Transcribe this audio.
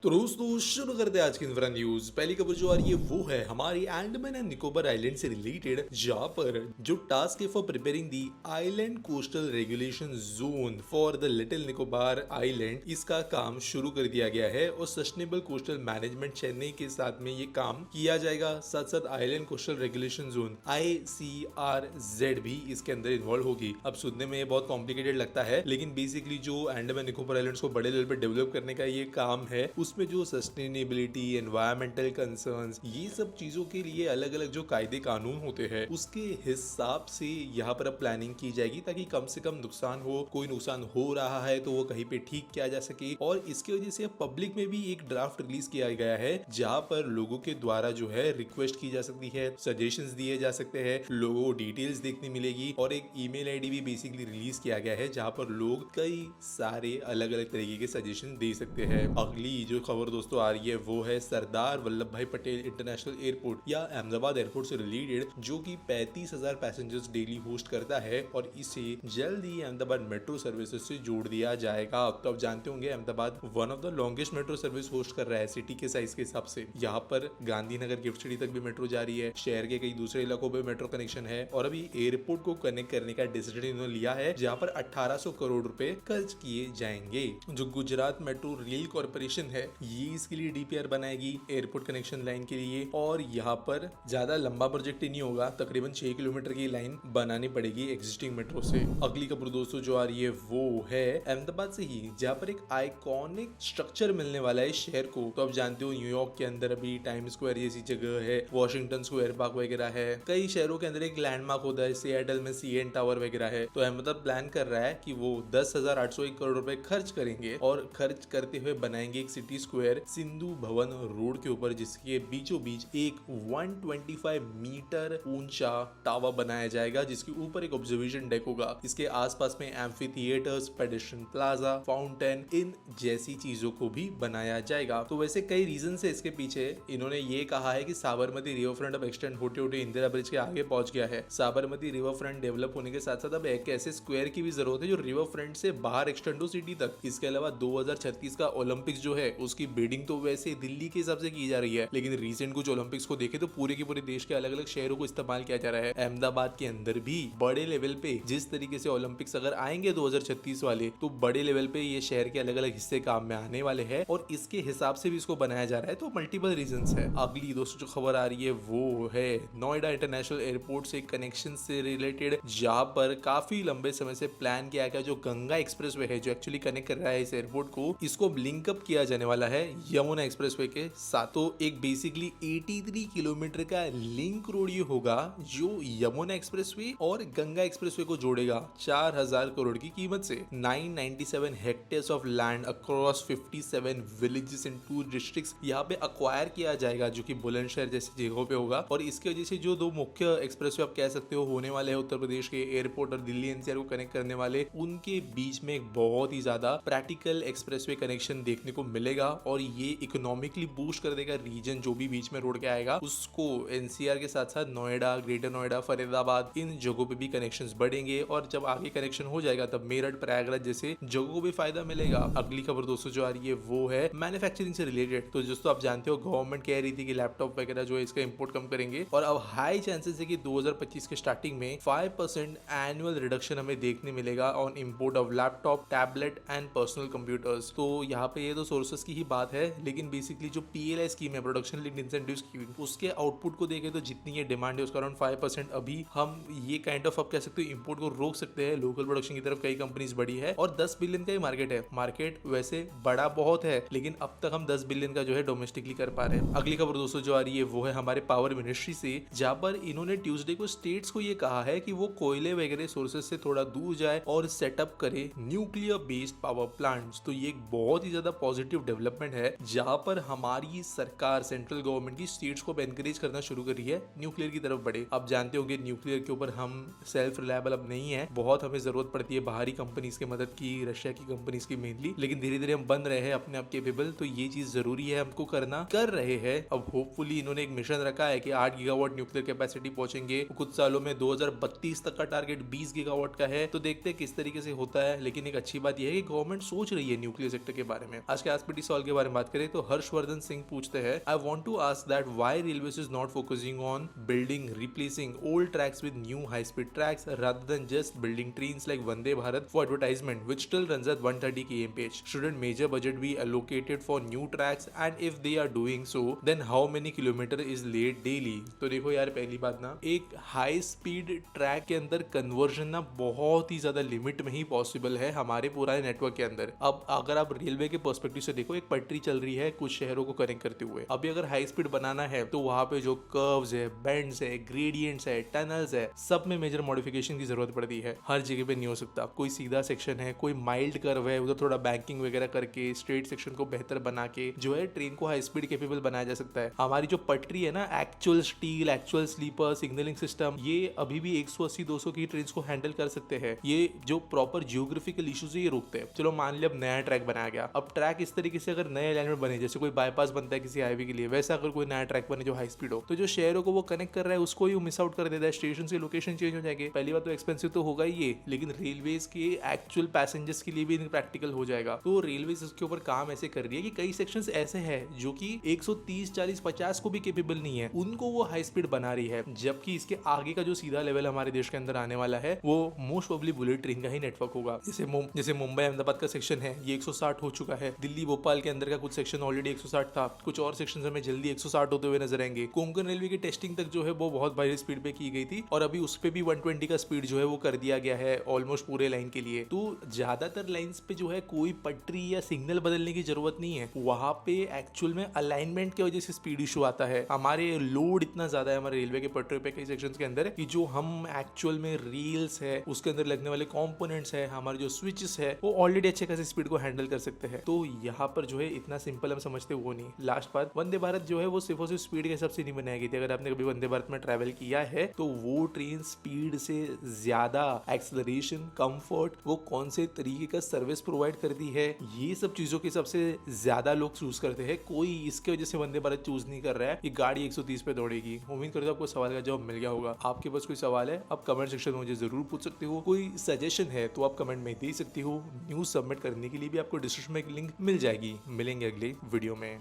तो दोस्तों शुरू करते हैं आज की इंफ्रा न्यूज। पहली खबर जो आ रही है वो है हमारी अंडमान एंड निकोबार आइलैंड से रिलेटेड, जहां पर जो टास्क है for preparing the island coastal regulation zone for the little Nicobar island, इसका काम शुरू कर दिया गया है और सस्टेनेबल कोस्टल मैनेजमेंट चेन्नई के साथ में ये काम किया जाएगा। साथ साथ island coastal regulation zone ICRZ भी इसके अंदर इन्वॉल्व होगी। अब सुनने में ये बहुत कॉम्प्लिकेटेड लगता है, लेकिन बेसिकली जो अंडमान निकोबार आइलैंड्स को बड़े लेवल पे डेवलप करने का ये काम है, उसमें जो सस्टेनेबिलिटी, एनवायरमेंटल कंसर्न्स, ये सब चीजों के लिए अलग अलग जो कायदे कानून होते हैं उसके हिसाब से यहाँ पर अब प्लानिंग की जाएगी, ताकि कम से कम नुकसान हो। कोई नुकसान हो रहा है तो वो कहीं पे ठीक किया जा सके। और इसकी वजह से पब्लिक में भी एक ड्राफ्ट रिलीज किया गया है, जहाँ पर लोगों के द्वारा जो है रिक्वेस्ट की जा सकती है, सजेशंस दिए जा सकते हैं, लोगों को डिटेल्स देखने मिलेगी। और एक ईमेल आईडी भी बेसिकली रिलीज किया गया है, जहाँ पर लोग कई सारे अलग अलग तरीके के सजेशन दे सकते हैं। अगली जो खबर दोस्तों आ रही है वो है सरदार वल्लभ भाई पटेल इंटरनेशनल एयरपोर्ट या अहमदाबाद एयरपोर्ट से रिलेटेड, जो कि 35,000 पैसेंजर्स डेली होस्ट करता है और इसे जल्द ही अहमदाबाद मेट्रो सर्विसेज से जोड़ दिया जाएगा। तो आप जानते होंगे Ahmedabad one of the longest metro service host कर रहा है सिटी के साइज के हिसाब से। यहाँ पर गांधीनगर गिफ्ट सिटी तक भी मेट्रो जा रही है, शहर के कई दूसरे इलाकों में मेट्रो कनेक्शन है और अभी एयरपोर्ट को कनेक्ट करने का डिसीजन इन्होंने लिया है, जहाँ पर 1800 करोड़ रुपए खर्च किए जाएंगे। जो गुजरात मेट्रो रेल कॉर्पोरेशन है, ये इसके लिए DPR बनाएगी एयरपोर्ट कनेक्शन लाइन के लिए। और यहाँ पर ज्यादा लंबा प्रोजेक्ट ही नहीं होगा, तकरीबन 6 किलोमीटर की लाइन बनानी पड़ेगी एग्जिस्टिंग मेट्रो से। अगली खबर दोस्तों जो आ रही है वो है अहमदाबाद से ही, जहाँ पर एक आइकॉनिक स्ट्रक्चर मिलने वाला है शहर को। तो आप जानते हो न्यूयॉर्क के अंदर अभी टाइम स्क्वायर जैसी जगह है, वॉशिंगटन स्क्वायर पार्क वगैरह है, कई शहरों के अंदर एक लैंडमार्क होता है, सिएटल में CN टावर वगैरह है। तो अहमदाबाद प्लान कर रहा है कि वो 10,801 करोड़ रुपए खर्च करेंगे और खर्च करते हुए बनाएंगे एक city square Sindhu Bhavan road के ऊपर, जिसके बीचों बीच एक 125 मीटर ऊंचा टावर बनाया जाएगा, जिसके ऊपर एक ऑब्जर्वेशन डेक होगा। इसके आसपास में amphitheatres, pedestrian plaza, fountain, इन जैसी चीजों को भी बनाया जाएगा। तो वैसे कई रीजन है इसके पीछे। इन्होंने ये कहा है कि साबरमती रिवर फ्रंट अब एक्सटेंड होते होते इंदिरा ब्रिज के आगे पहुंच गया है। साबरमती रिवर फ्रंट डेवलप होने के साथ साथ अब एक ऐसे स्क्वायर की भी जरूरत है जो रिवर फ्रंट से बाहर एक्सटेंड हो सिटी तक। इसके अलावा 2036 का ओलंपिक्स जो है उसकी बिल्डिंग तो वैसे दिल्ली के हिसाब से की जा रही है, लेकिन रिसेंट कुछ ओलंपिक्स को देखे तो पूरे के पूरे देश के अलग अलग शहरों को इस्तेमाल किया जा रहा है। अहमदाबाद के अंदर भी बड़े लेवल पे जिस तरीके से ओलंपिक्स अगर आएंगे 2036 वाले, तो बड़े लेवल पे ये शहर के अलग अलग हिस्से काम में आने वाले हैं और इसके हिसाब से भी इसको बनाया जा रहा है। तो मल्टीपल रीजन है। अगली दोस्तों जो खबर आ रही है वो है नोएडा इंटरनेशनल एयरपोर्ट से कनेक्शन से रिलेटेड, जहाँ पर काफी लंबे समय से प्लान किया गया जो गंगा एक्सप्रेसवे है, जो एक्चुअली कनेक्ट कर रहा है इस एयरपोर्ट को, इसको लिंकअप किया जाने वाला है यमुना एक्सप्रेसवे के साथ। तो एक बेसिकली 83 किलोमीटर का लिंक रोड ये होगा जो यमुना एक्सप्रेसवे और गंगा एक्सप्रेसवे को जोड़ेगा 4,000 करोड़ की कीमत से। 997 hectares of land across 57 villages and 2 districts यहाँ पे अक्वायर किया जाएगा, जो कि बुलंदशहर जैसी जगहों पे होगा। और इसकी वजह से जो दो मुख्य एक्सप्रेसवे आप कह सकते हो होने वाले हैं उत्तर प्रदेश के एयरपोर्ट और दिल्ली NCR को कनेक्ट करने वाले, उनके बीच में एक बहुत ही ज्यादा प्रैक्टिकल एक्सप्रेसवे कनेक्शन देखने को मिलेगा और ये इकोनॉमिकली बूस्ट कर देगा रीजन जो भी बीच में रोड के आएगा उसको। NCR के साथ साथ नोएडा, ग्रेटर नोएडा, फरीदाबाद, इन जगहों पे भी कनेक्शंस बढ़ेंगे और जब आगे कनेक्शन हो जाएगा तब मेरठ, प्रयागराज जैसे जगहों को भी फायदा मिलेगा। अगली खबर दोस्तों जो आ रही है वो है मैन्युफैक्चरिंग से रिलेटेड। तो दोस्तों आप जानते हो गवर्नमेंट कह रही थी कि लैपटॉप वगैरह जो है इसका इंपोर्ट कम करेंगे और अब हाई चांसेस है कि 2025 के स्टार्टिंग में 5% एनुअल रिडक्शन हमें देखने मिलेगा on import of laptop, tablet and personal computers. तो यहाँ पे ये तो सोर्सेस की ही बात है, लेकिन बेसिकली जो PLI स्कीम है, प्रोडक्शन लिंक्ड इंसेंटिव स्कीम, उसके आउटपुट को देखें तो जितनी ये डिमांड है उसका अराउंड 5% अभी हम ये काइंड ऑफ आप कह सकते हो इंपोर्ट को रोक सकते हैं। लोकल प्रोडक्शन की तरफ कई कंपनीज बढ़ी है और 10 बिलियन का ही मार्केट है। मार्केट वैसे बड़ा बहुत है, लेकिन अब तक हम 10 बिलियन का जो है डोमेस्टिकली कर पा रहे हैं। अगली खबर दोस्तों जो आ रही है वो है हमारे पावर मिनिस्ट्री से, जहाँ पर इन्होंने ट्यूसडे को स्टेट्स को ये कहा है कि वो कोयले वगैरह सोर्सेज से थोड़ा दूर जाए और सेटअप करे न्यूक्लियर बेस्ड पावर प्लांट्स। तो ये एक बहुत ही ज्यादा पॉजिटिव डेवलपमेंट है, जहाँ पर हमारी सरकार सेंट्रल गवर्नमेंट की स्टेट्स को एनकरेज करना शुरू कर रही है न्यूक्लियर की तरफ बढ़े। अब जानते होंगे न्यूक्लियर के ऊपर हम सेल्फ रिलायबल अब नहीं है, बहुत हमें जरूरत पड़ती है बाहरी कंपनीज की मदद की, रशिया की कंपनीज की मेनली, लेकिन धीरे धीरे हम बन रहे हैं अपने आप केपेबल। तो ये चीज जरूरी है हमको करना, कर रहे हैं। अब होपफुली इन्होंने एक मिशन रखा है कि 8 गीगावाट न्यूक्लियर कैपेसिटी पहुंचेंगे कुछ सालों में। 2032 तक का टारगेट 20 गीगावाट का है। तो देखते हैं किस तरीके से होता है, लेकिन एक अच्छी बात यह है कि गवर्नमेंट सोच रही है न्यूक्लियर सेक्टर के बारे में। आज के आस्पेक्ट सवाल के बारे में बात करें तो हर्षवर्धन सिंह पूछते हैं, I want to ask that why railways is not focusing on building replacing old tracks with new high speed tracks rather than just building trains like Vande Bharat for advertisement which still runs at 130 kmph. Shouldn't major budget be allocated for new tracks, and if they are doing so then how many kilometer is laid daily? तो देखो यार, पहली बात ना, एक high speed track के अंदर conversion ना बहुत ही ज्यादा लिमिट में ही पॉसिबल है हमारे पुराने नेटवर्क के अंदर। अब अगर आप रेलवे के पर्सपेक्टिव से देखो, एक पटरी चल रही है कुछ शहरों को कनेक्ट करते हुए, अभी अगर हाई स्पीड बनाना है तो वहां पे जो कर्व्स है, बेंड्स है, ग्रेडियंट्स है, टनल्स है, सब में मेजर मॉडिफिकेशन की जरूरत पड़ती है। हर जगह पे नहीं हो सकता। कोई सीधा सेक्शन है, कोई माइल्ड कर्व है, उधर थोड़ा बैंकिंग वगैरह करके स्ट्रेट सेक्शन को बेहतर बना के जो है ट्रेन को हाई स्पीड कैपेबल बनाया जा सकता है। हमारी जो पटरी है ना, actual steel, actual sleeper, signalling system, ये अभी भी 180-200 की ट्रेन को हैंडल कर सकते हैं। ये जो प्रॉपर जियोग्राफिकल इश्यूज है ये रोकते हैं। चलो मान लिया अब नया ट्रैक बनाया गया, अब ट्रैक इस तरीके से अगर नए अलाइनमेंट बने, जैसे कोई बाईपास बनता है किसी हाईवे के लिए, वैसा अगर कोई नया ट्रैक बने जो हाई स्पीड हो, तो जो शहरों को वो कनेक्ट कर रहा है उसको ही मिस आउट कर देता है। स्टेशन की लोकेशन चेंज हो जाएगी। पहली बात तो एक्सपेंसिव तो होगा ही ये, लेकिन रेलवेज के एक्चुअल पैसेंजर्स के लिए भी प्रैक्टिकल हो जाएगा। तो रेलवेज इसके ऊपर काम ऐसे कर रही है कि कई सेक्शंस ऐसे हैं जो कि 130, 40, 50 को भी कैपेबल नहीं है, उनको वो हाई स्पीड बना रही है। जबकि इसके आगे का जो सीधा लेवल हमारे देश के अंदर आने वाला है वो मोस्ट प्रोबेबली बुलेट ट्रेन का ही नेटवर्क होगा। जैसे मुंबई अहमदाबाद का सेक्शन है, ये 160 हो चुका है। दिल्ली भोपाल के अंदर का कुछ सेक्शन ऑलरेडी 160 था, कुछ और सेक्शन हमें जल्दी 160 होते हुए नजर आएंगे। कोंकण रेलवे की टेस्टिंग तक जो है वो बहुत भारी स्पीड पे की गई थी और अभी उस पे भी 120 का स्पीड जो है वो कर दिया गया है ऑलमोस्ट पूरे लाइन के लिए। तो ज्यादातर लाइंस पे जो है कोई पटरी या सिग्नल बदलने की जरूरत नहीं है। वहां पे एक्चुअल में अलाइनमेंट की वजह से स्पीड इशू आता है। हमारे लोड इतना ज्यादा है हमारे रेलवे के पटरी पे कई सेक्शंस के अंदर कि जो हम एक्चुअल में रील्स है, उसके अंदर लगने वाले कंपोनेंट्स है, हमारे जो स्विचेस है, वो ऑलरेडी अच्छे खासी स्पीड को हैंडल कर सकते हैं। तो यहाँ पर जो है इतना सिंपल हम समझते वो नहीं। लास्ट बात, वंदे भारत जो है वो सिर्फ और सिर्फ स्पीड के हिसाब से नहीं बनाई गई थी। अगर आपने कभी वंदे भारत में ट्रैवल किया है तो वो ट्रेन स्पीड से ज्यादा एक्सेलरेशन, कंफर्ट, वो कौन से तरीके का सर्विस प्रोवाइड करती है, ये सब चीजों के सबसे ज्यादा लोग चूज करते हैं। कोई इसके वजह से वंदे भारत चूज नहीं कर रहा है कि गाड़ी 130 पे दौड़ेगी। उम्मीद करता हूं आपको सवाल का जवाब मिल गया होगा। आपके पास कोई सवाल है आप कमेंट सेक्शन में मुझे जरूर पूछ सकते हो। कोई सजेशन है तो आप कमेंट में दे सकते हो। न्यूज सबमिट करने के लिए भी आपको डिस्क्रिप्शन में एक लिंक मिल जाएगी। मिलेंगे अगले वीडियो में।